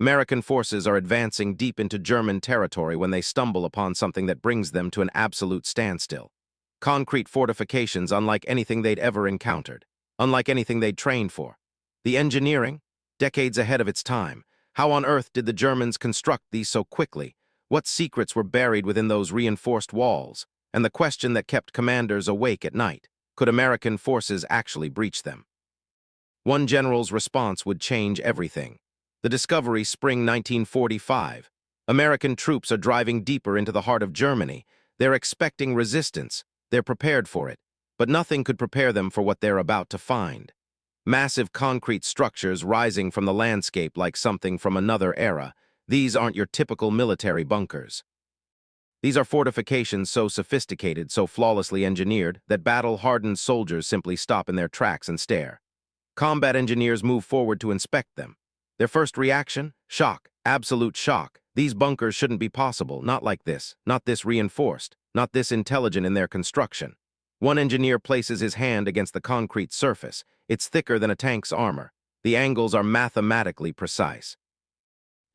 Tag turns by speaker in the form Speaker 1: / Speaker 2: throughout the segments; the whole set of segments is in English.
Speaker 1: American forces are advancing deep into German territory when they stumble upon something that brings them to an absolute standstill. Concrete fortifications unlike anything they'd ever encountered, unlike anything they'd trained for. The engineering? Decades ahead of its time. How on earth did the Germans construct these so quickly? What secrets were buried within those reinforced walls? And the question that kept commanders awake at night: could American forces actually breach them? One general's response would change everything. The discovery, spring 1945. American troops are driving deeper into the heart of Germany. They're expecting resistance. They're prepared for it. But nothing could prepare them for what they're about to find. Massive concrete structures rising from the landscape like something from another era. These aren't your typical military bunkers. These are fortifications so sophisticated, so flawlessly engineered, that battle-hardened soldiers simply stop in their tracks and stare. Combat engineers move forward to inspect them. Their first reaction? Shock. Absolute shock. These bunkers shouldn't be possible, not like this, not this reinforced, not this intelligent in their construction. One engineer places his hand against the concrete surface. It's thicker than a tank's armor. The angles are mathematically precise.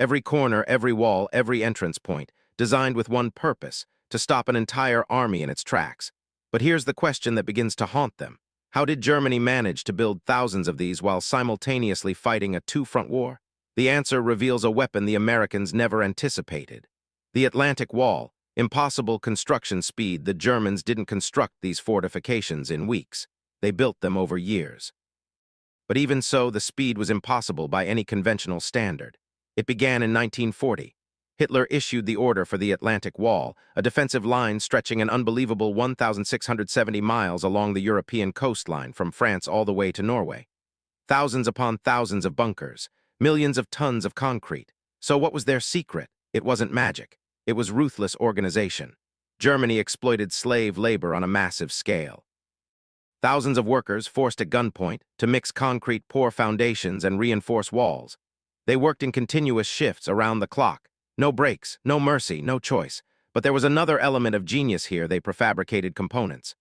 Speaker 1: Every corner, every wall, every entrance point, designed with one purpose: to stop an entire army in its tracks. But here's the question that begins to haunt them. How did Germany manage to build thousands of these while simultaneously fighting a two-front war? The answer reveals a weapon the Americans never anticipated. The Atlantic Wall. Impossible construction speed. The Germans didn't construct these fortifications in weeks. They built them over years. But even so, the speed was impossible by any conventional standard. It began in 1940. Hitler issued the order for the Atlantic Wall, a defensive line stretching an unbelievable 1,670 miles along the European coastline from France all the way to Norway. Thousands upon thousands of bunkers, millions of tons of concrete. So what was their secret? It wasn't magic. It was ruthless organization. Germany exploited slave labor on a massive scale. Thousands of workers forced at gunpoint to mix concrete, pour foundations, and reinforce walls. They worked in continuous shifts around the clock. No breaks, no mercy, no choice. But there was another element of genius here: they prefabricated components.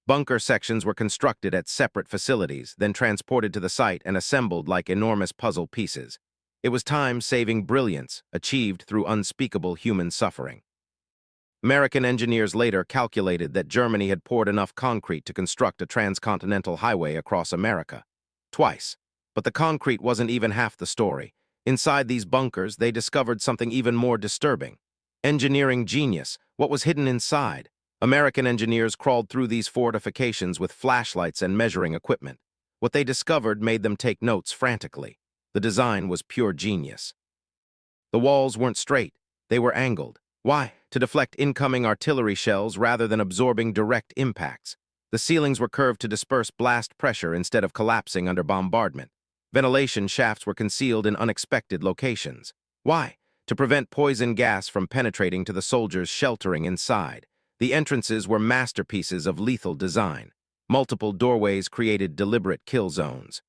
Speaker 1: Bunker sections were constructed at separate facilities, then transported to the site and assembled like enormous puzzle pieces. It was time-saving brilliance, achieved through unspeakable human suffering. American engineers later calculated that Germany had poured enough concrete to construct a transcontinental highway across America. Twice. But the concrete wasn't even half the story. Inside these bunkers, they discovered something even more disturbing. Engineering genius. What was hidden inside? American engineers crawled through these fortifications with flashlights and measuring equipment. What they discovered made them take notes frantically. The design was pure genius. The walls weren't straight. They were angled. Why? To deflect incoming artillery shells rather than absorbing direct impacts. The ceilings were curved to disperse blast pressure instead of collapsing under bombardment. Ventilation shafts were concealed in unexpected locations. Why? To prevent poison gas from penetrating to the soldiers sheltering inside. The entrances were masterpieces of lethal design. Multiple doorways created deliberate kill zones.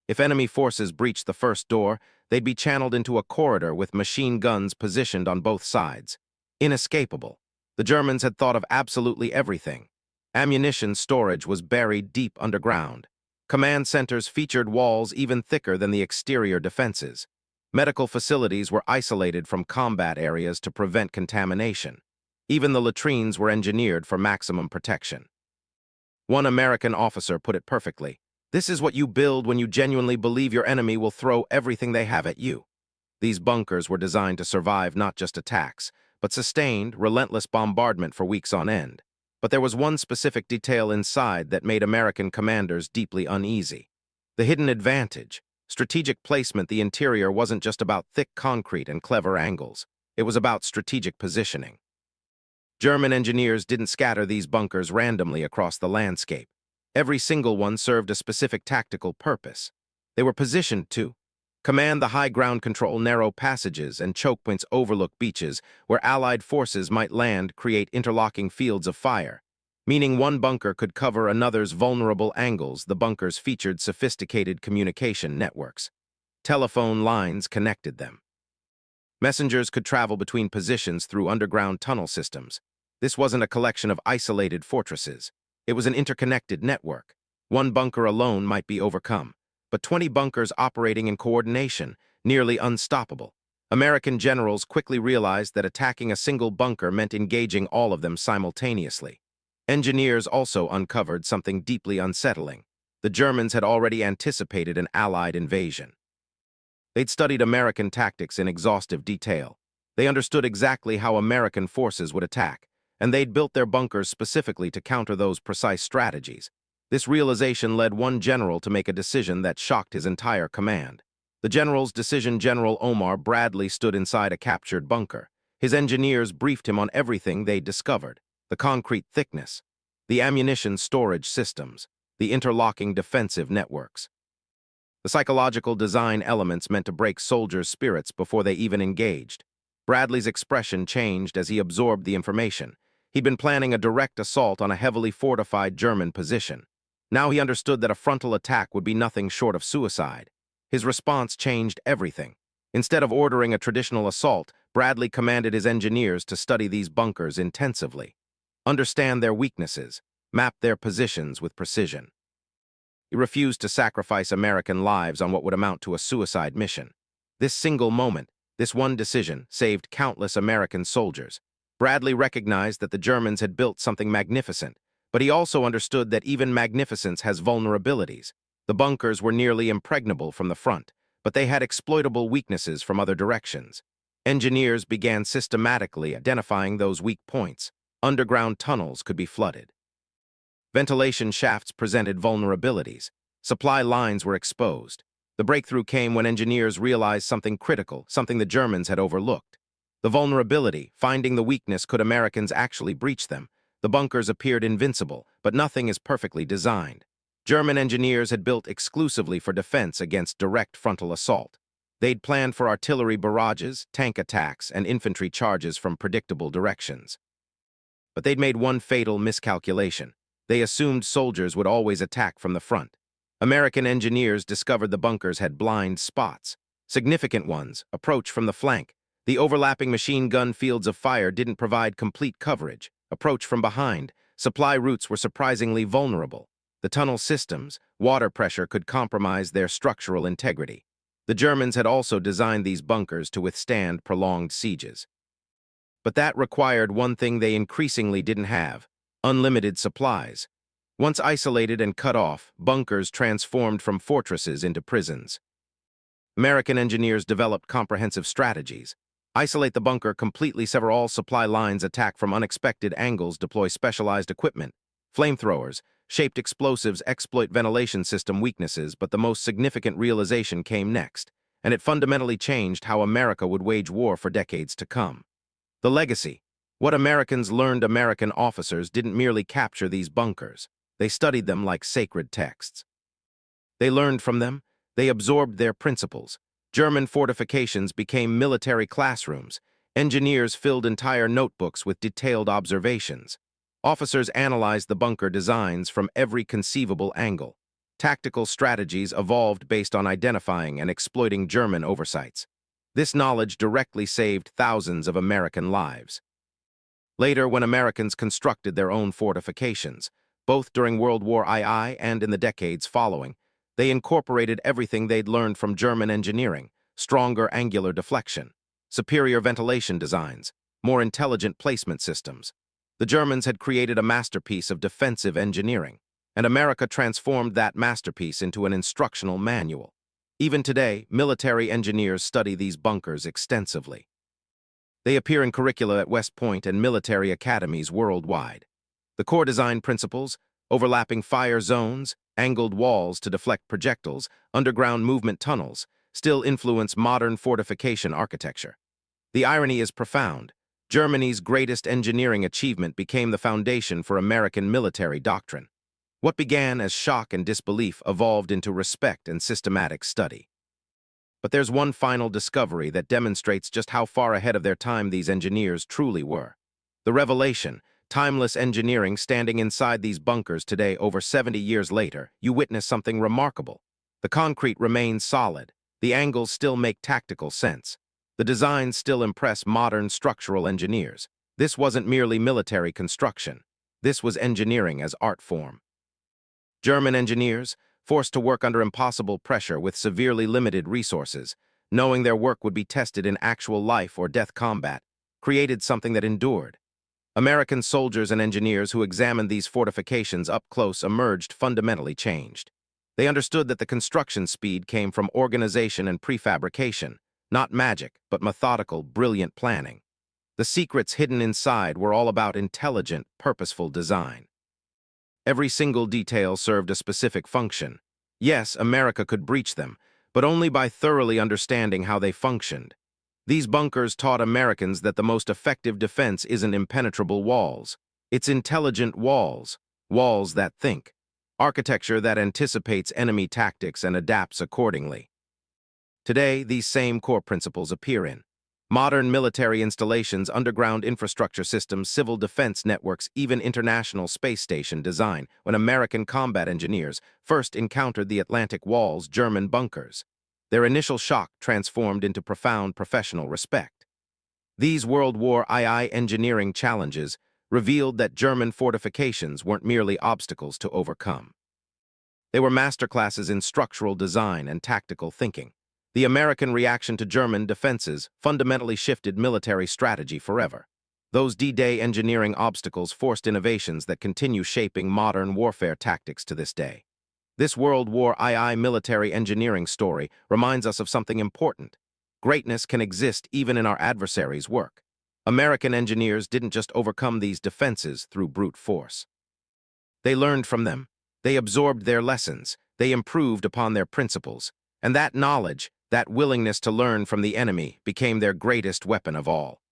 Speaker 1: If enemy forces breached the first door, they'd be channeled into a corridor with machine guns positioned on both sides. Inescapable. The Germans had thought of absolutely everything. Ammunition storage was buried deep underground. Command centers featured walls even thicker than the exterior defenses. Medical facilities were isolated from combat areas to prevent contamination. Even the latrines were engineered for maximum protection. One American officer put it perfectly: "This is what you build when you genuinely believe your enemy will throw everything they have at you." These bunkers were designed to survive not just attacks, but sustained, relentless bombardment for weeks on end. But there was one specific detail inside that made American commanders deeply uneasy. The hidden advantage. Strategic placement. The interior wasn't just about thick concrete and clever angles. It was about strategic positioning. German engineers didn't scatter these bunkers randomly across the landscape. Every single one served a specific tactical purpose. They were positioned to command the high ground control, narrow passages, and choke points overlook beaches where Allied forces might land, create interlocking fields of fire. Meaning one bunker could cover another's vulnerable angles. The bunkers featured sophisticated communication networks. Telephone lines connected them. Messengers could travel between positions through underground tunnel systems. This wasn't a collection of isolated fortresses. It was an interconnected network. One bunker alone might be overcome, but 20 bunkers operating in coordination, nearly unstoppable. American generals quickly realized that attacking a single bunker meant engaging all of them simultaneously. Engineers also uncovered something deeply unsettling. The Germans had already anticipated an Allied invasion. They'd studied American tactics in exhaustive detail. They understood exactly how American forces would attack, and they'd built their bunkers specifically to counter those precise strategies. This realization led one general to make a decision that shocked his entire command. The general's decision: General Omar Bradley stood inside a captured bunker. His engineers briefed him on everything they'd discovered: the concrete thickness, the ammunition storage systems, the interlocking defensive networks. The psychological design elements meant to break soldiers' spirits before they even engaged. Bradley's expression changed as he absorbed the information. He'd been planning a direct assault on a heavily fortified German position. Now he understood that a frontal attack would be nothing short of suicide. His response changed everything. Instead of ordering a traditional assault, Bradley commanded his engineers to study these bunkers intensively, understand their weaknesses, map their positions with precision. He refused to sacrifice American lives on what would amount to a suicide mission. This single moment, this one decision, saved countless American soldiers. Bradley recognized that the Germans had built something magnificent, but he also understood that even magnificence has vulnerabilities. The bunkers were nearly impregnable from the front, but they had exploitable weaknesses from other directions. Engineers began systematically identifying those weak points. Underground tunnels could be flooded. Ventilation shafts presented vulnerabilities. Supply lines were exposed. The breakthrough came when engineers realized something critical, something the Germans had overlooked. The vulnerability: finding the weakness, could Americans actually breach them? The bunkers appeared invincible, but nothing is perfectly designed. German engineers had built exclusively for defense against direct frontal assault. They'd planned for artillery barrages, tank attacks, and infantry charges from predictable directions. But they'd made one fatal miscalculation. They assumed soldiers would always attack from the front. American engineers discovered the bunkers had blind spots. Significant ones: approach from the flank. The overlapping machine gun fields of fire didn't provide complete coverage. Approach from behind. Supply routes were surprisingly vulnerable. The tunnel systems: water pressure could compromise their structural integrity. The Germans had also designed these bunkers to withstand prolonged sieges. But that required one thing they increasingly didn't have: unlimited supplies. Once isolated and cut off, bunkers transformed from fortresses into prisons. American engineers developed comprehensive strategies. Isolate the bunker completely, sever all supply lines, attack from unexpected angles, deploy specialized equipment, flamethrowers, shaped explosives, exploit ventilation system weaknesses. But the most significant realization came next, and it fundamentally changed how America would wage war for decades to come. The legacy. What Americans learned: American officers didn't merely capture these bunkers. They studied them like sacred texts. They learned from them. They absorbed their principles. German fortifications became military classrooms. Engineers filled entire notebooks with detailed observations. Officers analyzed the bunker designs from every conceivable angle. Tactical strategies evolved based on identifying and exploiting German oversights. This knowledge directly saved thousands of American lives. Later, when Americans constructed their own fortifications, both during World War II and in the decades following, they incorporated everything they'd learned from German engineering: stronger angular deflection, superior ventilation designs, more intelligent placement systems. The Germans had created a masterpiece of defensive engineering, and America transformed that masterpiece into an instructional manual. Even today, military engineers study these bunkers extensively. They appear in curricula at West Point and military academies worldwide. The core design principles: overlapping fire zones, angled walls to deflect projectiles, underground movement tunnels, still influence modern fortification architecture. The irony is profound. Germany's greatest engineering achievement became the foundation for American military doctrine. What began as shock and disbelief evolved into respect and systematic study. But there's one final discovery that demonstrates just how far ahead of their time these engineers truly were. The revelation: timeless engineering standing inside these bunkers today, over 70 years later. You witness something remarkable. The concrete remains solid. The angles still make tactical sense. The designs still impress modern structural engineers. This wasn't merely military construction. This was engineering as art form. German engineers, forced to work under impossible pressure with severely limited resources, knowing their work would be tested in actual life or death combat, created something that endured. American soldiers and engineers who examined these fortifications up close emerged fundamentally changed. They understood that the construction speed came from organization and prefabrication, not magic, but methodical, brilliant planning. The secrets hidden inside were all about intelligent, purposeful design. Every single detail served a specific function. Yes, America could breach them, but only by thoroughly understanding how they functioned. These bunkers taught Americans that the most effective defense isn't impenetrable walls. It's intelligent walls, walls that think, architecture that anticipates enemy tactics and adapts accordingly. Today, these same core principles appear in modern military installations, underground infrastructure systems, civil defense networks, even international space station design. When American combat engineers first encountered the Atlantic Wall's German bunkers, their initial shock transformed into profound professional respect. These World War II engineering challenges revealed that German fortifications weren't merely obstacles to overcome. They were masterclasses in structural design and tactical thinking. The American reaction to German defenses fundamentally shifted military strategy forever. Those D-Day engineering obstacles forced innovations that continue shaping modern warfare tactics to this day. This World War II military engineering story reminds us of something important. Greatness can exist even in our adversaries' work. American engineers didn't just overcome these defenses through brute force. They learned from them. They absorbed their lessons. They improved upon their principles. And that knowledge, that willingness to learn from the enemy, became their greatest weapon of all.